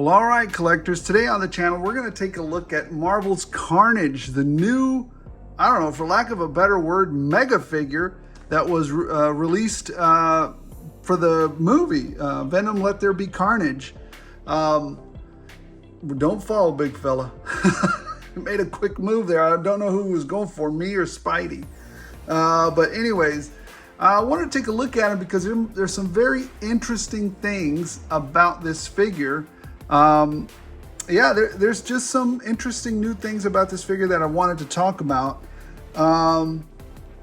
Well, all right, collectors, today on the channel, we're going to take a look at Marvel's Carnage, the new, I don't know, for lack of a better word, mega figure that was released for the movie, Venom, Let There Be Carnage. Don't fall, big fella. Made a quick move there. I don't know who was going for, me or Spidey. But anyways, I want to take a look at it because there's some very interesting things about this figure. Yeah, there's just some interesting new things about this figure that I wanted to talk about.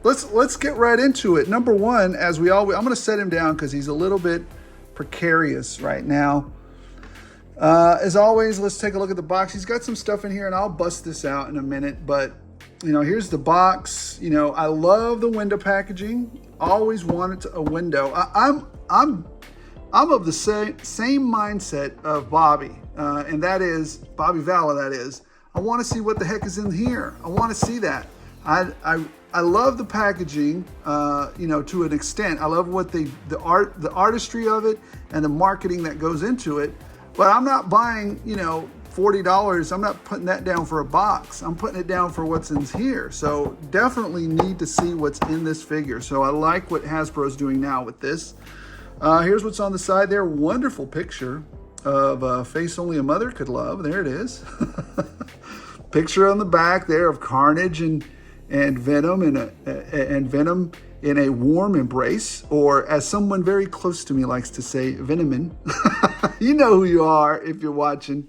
Let's get right into it. Number one, as we always, I'm going to set him down because he's a little bit precarious right now. As always, let's take a look at the box. He's got some stuff in here, and I'll bust this out in a minute. But you know, here's the box. You know, I love the window packaging. Always wanted a window. I'm of the same mindset of Bobby, and that is Bobby Valla. That is, I want to see what the heck is in here. I want to see that. I love the packaging, you know, to an extent. I love what the artistry of it, and the marketing that goes into it. But I'm not buying, you know, $40. I'm not putting that down for a box. I'm putting it down for what's in here. So definitely need to see what's in this figure. So I like what Hasbro's doing now with this. Here's what's on the side there. Wonderful picture of a face only a mother could love. There it is. Picture on the back there of Carnage and Venom and Venom in a warm embrace, or as someone very close to me likes to say, Venomin. You know who you are if you're watching.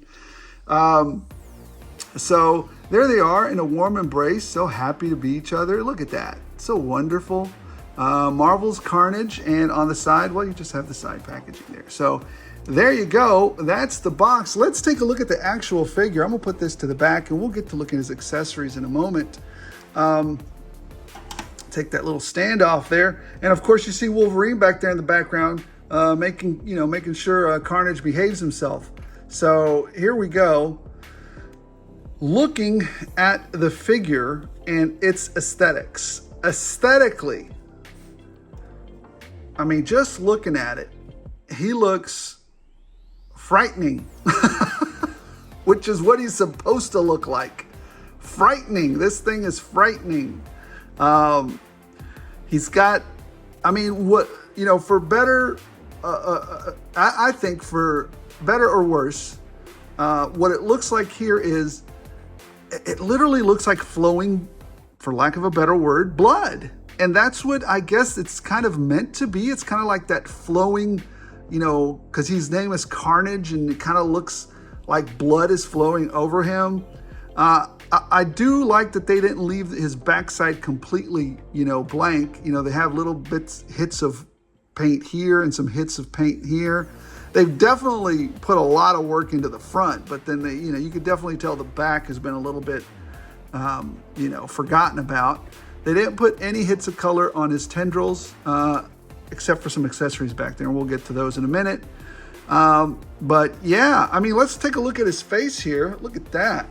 So there they are in a warm embrace, so happy to be each other. Look at that, so wonderful. Marvel's Carnage, and on the side, well, you just have the side packaging there. So there you go, that's the box. Let's take a look at the actual figure. I'm gonna put this to the back, and we'll get to look at his accessories in a moment. Take that little stand off there, and of course you see Wolverine back there in the background, making sure Carnage behaves himself. So here we go, looking at the figure and its aesthetics. Aesthetically, I mean, just looking at it, he looks frightening, which is what he's supposed to look like. Frightening. This thing is frightening. He's got, I mean, what, you know, for better, I think for better or worse, what it looks like here is, it literally looks like flowing, for lack of a better word, blood. And that's what I guess it's kind of meant to be. It's kind of like that flowing, you know, because his name is Carnage, and it kind of looks like blood is flowing over him. I do like that they didn't leave his backside completely, you know, blank. You know, they have little hits of paint here and some hits of paint here. They've definitely put a lot of work into the front, but then they, you know, you could definitely tell the back has been a little bit, you know, forgotten about. They didn't put any hits of color on his tendrils, except for some accessories back there, and we'll get to those in a minute. But yeah, I mean, let's take a look at his face here. Look at that.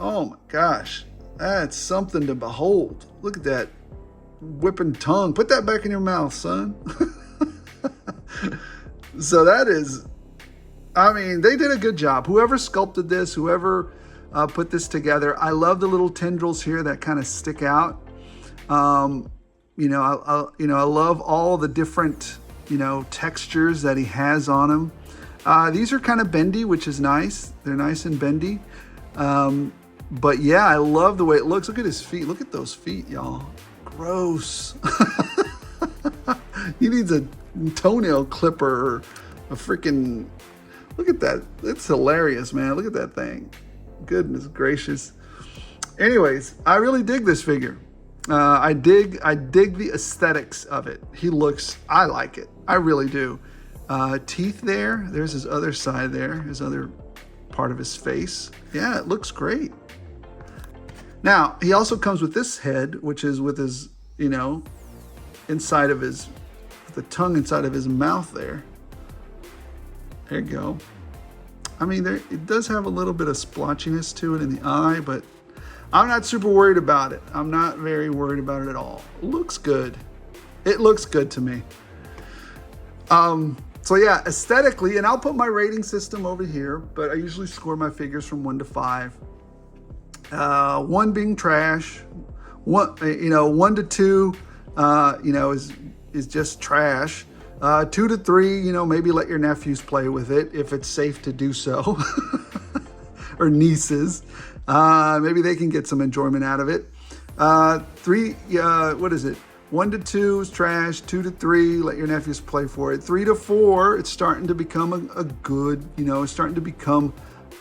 Oh my gosh, that's something to behold. Look at that whipping tongue. Put that back in your mouth, son. So that is, I mean, they did a good job. Whoever sculpted this, whoever put this together, I love the little tendrils here that kind of stick out. You know, I love all the different, you know, textures that he has on him. These are kind of bendy, which is nice. They're nice and bendy. But yeah, I love the way it looks. Look at his feet. Look at those feet, y'all. Gross. He needs a toenail clipper or a freaking, look at that. It's hilarious, man. Look at that thing. Goodness gracious. Anyways, I really dig this figure. I dig the aesthetics of it. He looks, I like it. I really do. Teeth there. There's his other side there. His other part of his face. Yeah, it looks great. Now, he also comes with this head, which is with his, you know, inside of his, the tongue inside of his mouth there. There you go. I mean, it does have a little bit of splotchiness to it in the eye, but I'm not super worried about it. I'm not very worried about it at all. It looks good. It looks good to me. So yeah, aesthetically, and I'll put my rating system over here, but I usually score my figures from 1 to 5. 1 being trash, 1 to 2, is just trash. 2 to 3, maybe let your nephews play with it if it's safe to do so, or nieces. Maybe they can get some enjoyment out of it. 3, what is it? 1 to 2 is trash. 2 to 3, let your nephews play for it. 3 to 4, it's starting to become a good, it's starting to become,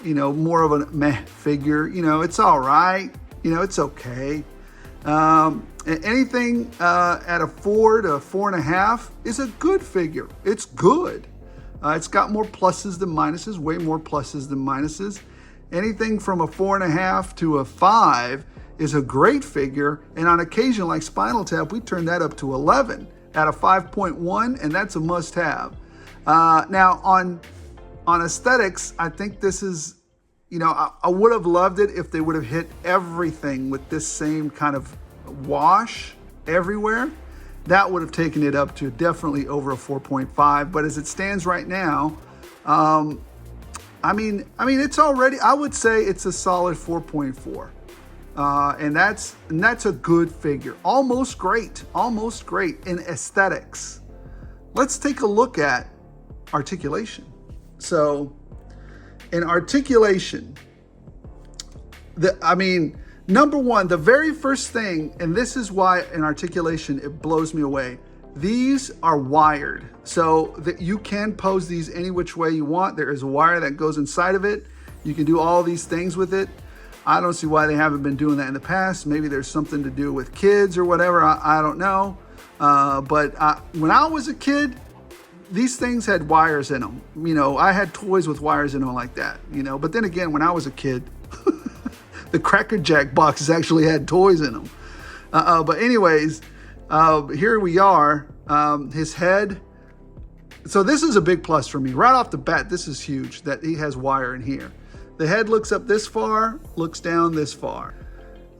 more of a meh figure. It's all right. It's okay. Anything at a 4 to 4.5 is a good figure. It's good. It's got more pluses than minuses, way more pluses than minuses. Anything from a 4.5 to a 5 is a great figure, and on occasion, like Spinal Tap, we turn that up to 11 at a 5.1, and that's a must-have. Now, on aesthetics, I think this is, I would have loved it if they would have hit everything with this same kind of wash everywhere. That would have taken it up to definitely over a 4.5, but as it stands right now, it's already, I would say it's a solid 4.4. And that's a good figure. Almost great in aesthetics. Let's take a look at articulation. So in articulation, number one, the very first thing, and this is why in articulation it blows me away, these are wired. So that you can pose these any which way you want. There is a wire that goes inside of it. You can do all these things with it. I don't see why they haven't been doing that in the past. Maybe there's something to do with kids or whatever. I don't know. But when I was a kid, these things had wires in them. I had toys with wires in them like that. But then again, when I was a kid, the Cracker Jack boxes actually had toys in them. But anyways, here we are. His head. So this is a big plus for me. Right off the bat, this is huge that he has wire in here. The head looks up this far, looks down this far.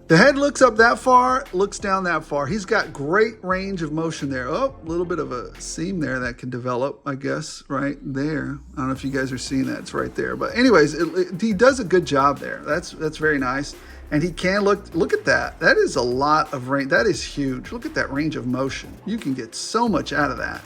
The head looks up that far, looks down that far. He's got great range of motion there. Oh, a little bit of a seam there that can develop, I guess, right there. I don't know if you guys are seeing that. It's right there. But anyways, he does a good job there. That's very nice. And he can look at that. That is a lot of range. That is huge. Look at that range of motion. You can get so much out of that.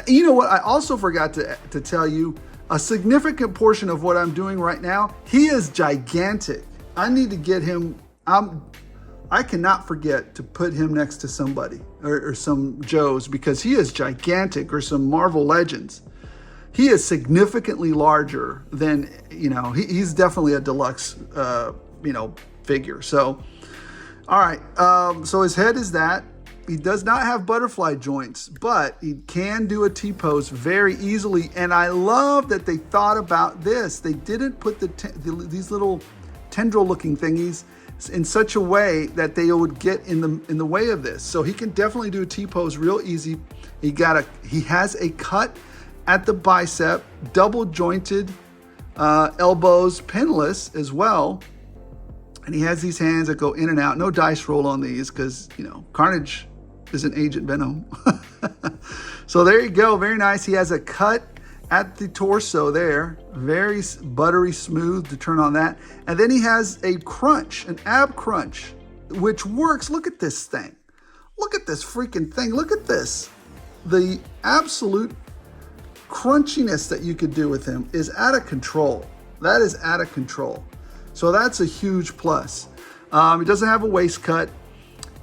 You know what? I also forgot to tell you, a significant portion of what I'm doing right now, he is gigantic. I need to get him, I cannot forget to put him next to somebody or some Joes because he is gigantic, or some Marvel Legends. He is significantly larger than, he's definitely a deluxe, figure. So, all right. So his head is that. He does not have butterfly joints, but he can do a T-pose very easily. And I love that they thought about this. They didn't put these little tendril-looking thingies in such a way that they would get in the way of this. So he can definitely do a T-pose real easy. He has a cut at the bicep, double jointed elbows, pinless as well. And he has these hands that go in and out. No dice roll on these because, Carnage is an Agent Venom. So there you go. Very nice. He has a cut at the torso there. Very buttery smooth to turn on that. And then he has a crunch, an ab crunch, which works. Look at this thing. Look at this freaking thing. Look at this. The absolute crunchiness that you could do with him is out of control. That is out of control. So that's a huge plus. He doesn't have a waist cut.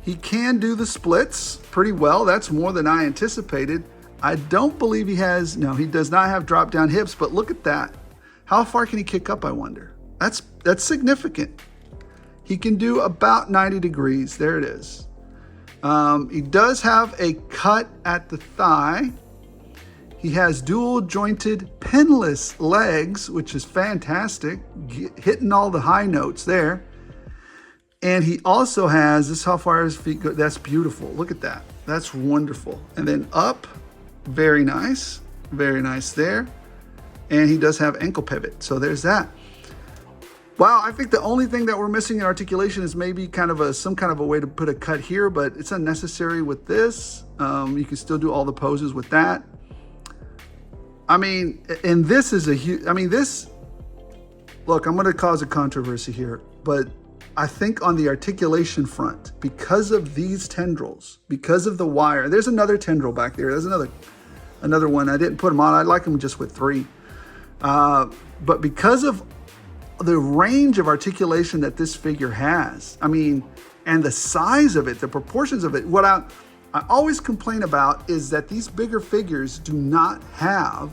He can do the splits pretty well. That's more than I anticipated. I don't believe he does not have drop down hips, but look at that. How far can he kick up, I wonder? That's significant. He can do about 90 degrees. There it is. He does have a cut at the thigh. He has dual jointed pinless legs, which is fantastic, hitting all the high notes there. And he also has, this is how far his feet go. That's beautiful. Look at that. That's wonderful. And then up, very nice there. And he does have ankle pivot. So there's that. Wow, I think the only thing that we're missing in articulation is maybe some kind of a way to put a cut here, but it's unnecessary with this. You can still do all the poses with that. I mean, and this is a huge, I mean, this, look, I'm going to cause a controversy here, but I think on the articulation front, because of these tendrils, because of the wire, there's another tendril back there. There's another one. I didn't put them on. I like them just with 3. But because of the range of articulation that this figure has, I mean, and the size of it, the proportions of it, what I always complain about is that these bigger figures do not have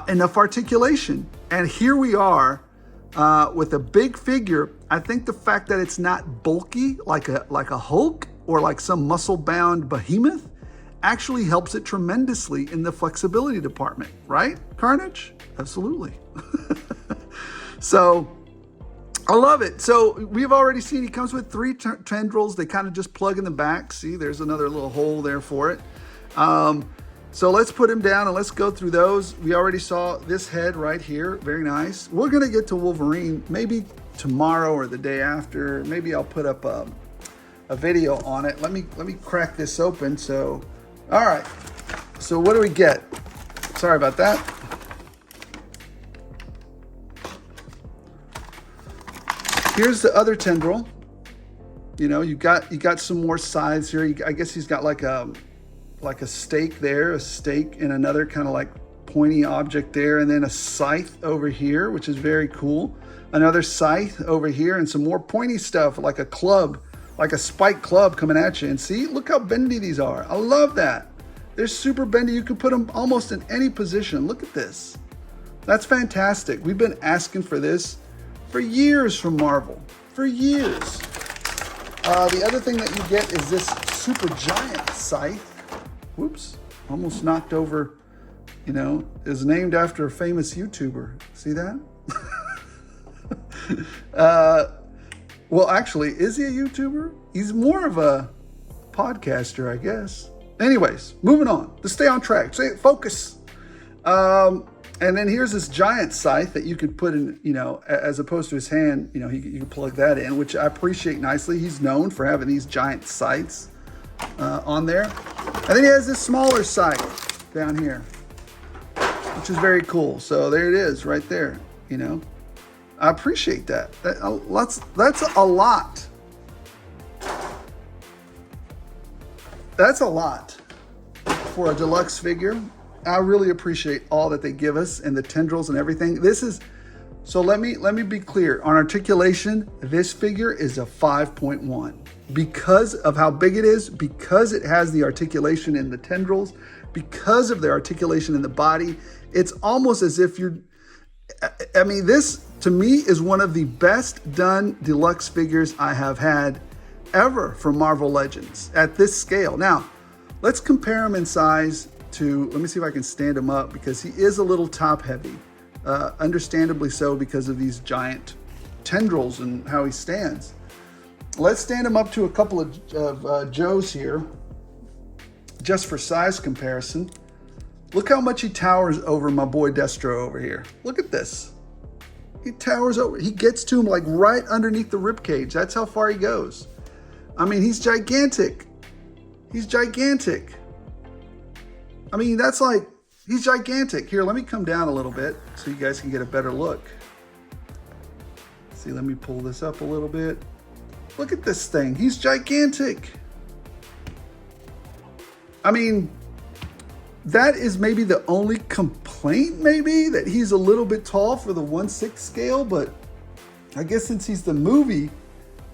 enough articulation. And here we are with a big figure. I think the fact that it's not bulky like a Hulk or like some muscle-bound behemoth actually helps it tremendously in the flexibility department, right, Carnage? Absolutely. So I love it. So we've already seen he comes with 3 tendrils. They kind of just plug in the back. See, there's another little hole there for it. So let's put him down and let's go through those. We already saw this head right here. Very nice. We're going to get to Wolverine maybe tomorrow or the day after. Maybe I'll put up a video on it. Let me crack this open. So, all right. So what do we get? Sorry about that. Here's the other tendril. You know, you got some more sides here. I guess he's got like a stake there, a stake and another kind of like pointy object there, and then a scythe over here, which is very cool. Another scythe over here, and some more pointy stuff like a club, like a spike club coming at you. And see, look how bendy these are. I love that. They're super bendy. You can put them almost in any position. Look at this. That's fantastic. We've been asking for this for years from Marvel, for years. The other thing that you get is this super giant scythe. Whoops, almost knocked over, you know, is named after a famous YouTuber. See that? Well, actually, is he a YouTuber? He's more of a podcaster, I guess. Anyways, moving on. To stay on track, focus. And then here's this giant scythe that you could put in, you know, as opposed to his hand, you know, you can plug that in, which I appreciate nicely. He's known for having these giant scythes on there. And then he has this smaller scythe down here, which is very cool. So there it is right there, you know. I appreciate that. That's a lot. That's a lot for a deluxe figure. I really appreciate all that they give us and the tendrils and everything. This is, so let me be clear. On articulation, this figure is a 5.1 because of how big it is, because it has the articulation in the tendrils, because of the articulation in the body. It's almost as if I mean, this to me is one of the best done deluxe figures I have had ever from Marvel Legends at this scale. Now, let's compare him in size to, let me see if I can stand him up because he is a little top heavy, understandably so because of these giant tendrils and how he stands. Let's stand him up to a couple of Joes here, just for size comparison. Look how much he towers over my boy Destro over here. Look at this. He towers over, he gets to him like right underneath the rib cage. That's how far he goes. I mean, he's gigantic. He's gigantic. I mean, that's like, he's gigantic. Here, let me come down a little bit so you guys can get a better look. See, let me pull this up a little bit. Look at this thing. He's gigantic. I mean, that is maybe the only complaint, maybe, that he's a little bit tall for the 1/6 scale, but I guess since he's the movie,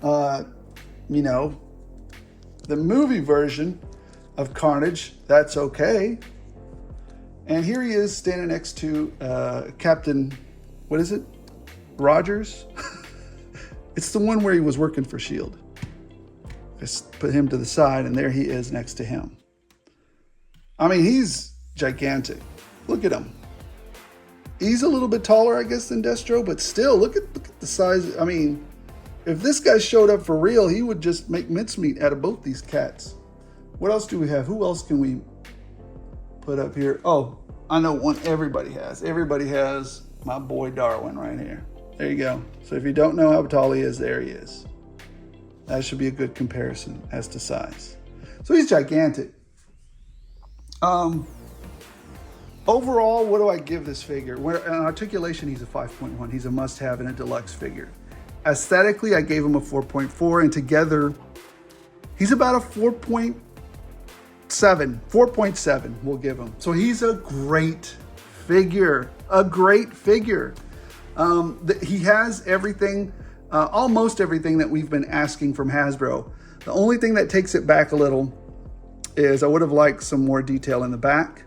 you know, the movie version of Carnage, that's okay. And here he is standing next to Captain, what is it? Rogers? It's the one where he was working for S.H.I.E.L.D. Just put him to the side, and there he is next to him. I mean, he's gigantic. Look at him. He's a little bit taller, I guess, than Destro, but still, look at the size. I mean, if this guy showed up for real, he would just make mincemeat out of both these cats. What else do we have? Who else can we put up here? Oh, I know one everybody has. Everybody has my boy Darwin right here. There you go. So if you don't know how tall he is, there he is. That should be a good comparison as to size. So he's gigantic. overall, what do I give this figure? In articulation, he's a 5.1. He's a must-have in a deluxe figure. Aesthetically, I gave him a 4.4, and together, he's about a 4.7. 4.7 we'll give him. So he's a great figure. A great figure. He has everything, almost everything that we've been asking from Hasbro. The only thing that takes it back a little is I would have liked some more detail in the back.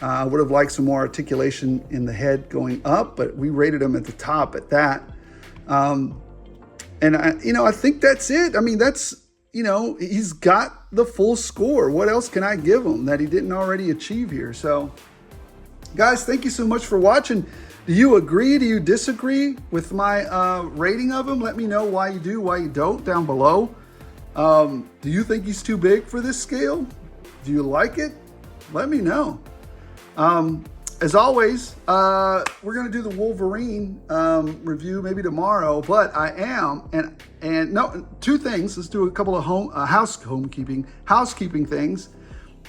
I would have liked some more articulation in the head going up, but we rated him at the top at that. And I think that's it. I mean, that's, he's got the full score. What else can I give him that he didn't already achieve here? So guys, thank you so much for watching. Do you agree? Do you disagree with my rating of him? Let me know why you do, why you don't down below. Do you think he's too big for this scale? Do you like it? Let me know. As always, we're going to do the Wolverine review maybe tomorrow, but I am, and no, two things. Let's do a couple of housekeeping things.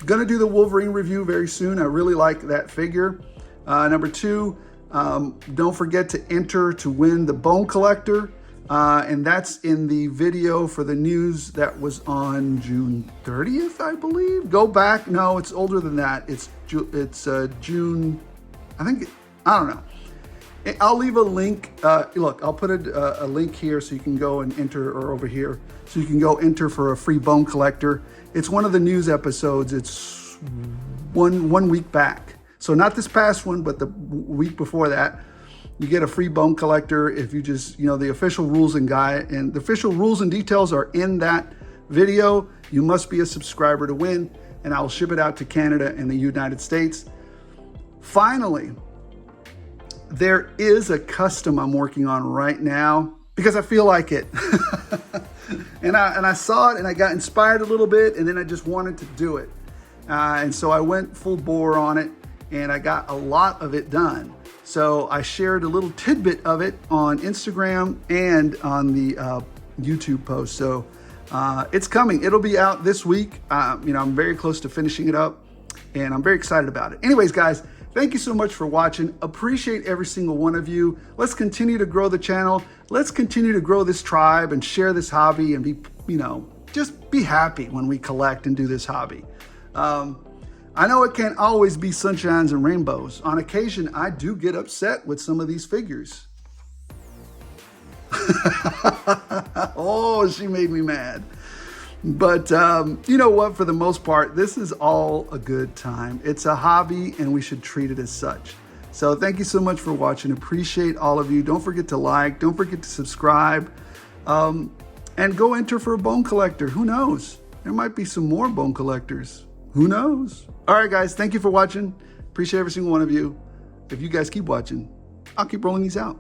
Going to do the Wolverine review very soon. I really like that figure. Number two, don't forget to enter to win the Bone Collector. And that's in the video for the news that was on June 30th, I believe. Go back. No, it's older than that. It's June, I don't know. I'll leave a link. Look, I'll put a link here so you can go and enter, or over here, so you can go enter for a free Bone Collector. It's one of the news episodes. It's one week back. So not this past one, but the week before that. You get a free Bone Collector if you just, the official rules and guide, and the official rules and details are in that video. You must be a subscriber to win, and I'll ship it out to Canada and the United States. Finally, there is a custom I'm working on right now because I feel like it. and I saw it and I got inspired a little bit, and then I just wanted to do it. And so I went full bore on it, and I got a lot of it done. So I shared a little tidbit of it on Instagram and on the YouTube post. So it's coming. It'll be out this week. I'm very close to finishing it up, and I'm very excited about it. Anyways, guys, thank you so much for watching. Appreciate every single one of you. Let's continue to grow the channel. Let's continue to grow this tribe and share this hobby and be, just be happy when we collect and do this hobby. I know it can't always be sunshines and rainbows. On occasion, I do get upset with some of these figures. Oh, she made me mad. But you know what? For the most part, this is all a good time. It's a hobby, and we should treat it as such. So thank you so much for watching. Appreciate all of you. Don't forget to like. Don't forget to subscribe. And go enter for a Bone Collector. Who knows? There might be some more Bone Collectors. Who knows? All right, guys, thank you for watching. Appreciate every single one of you. If you guys keep watching, I'll keep rolling these out.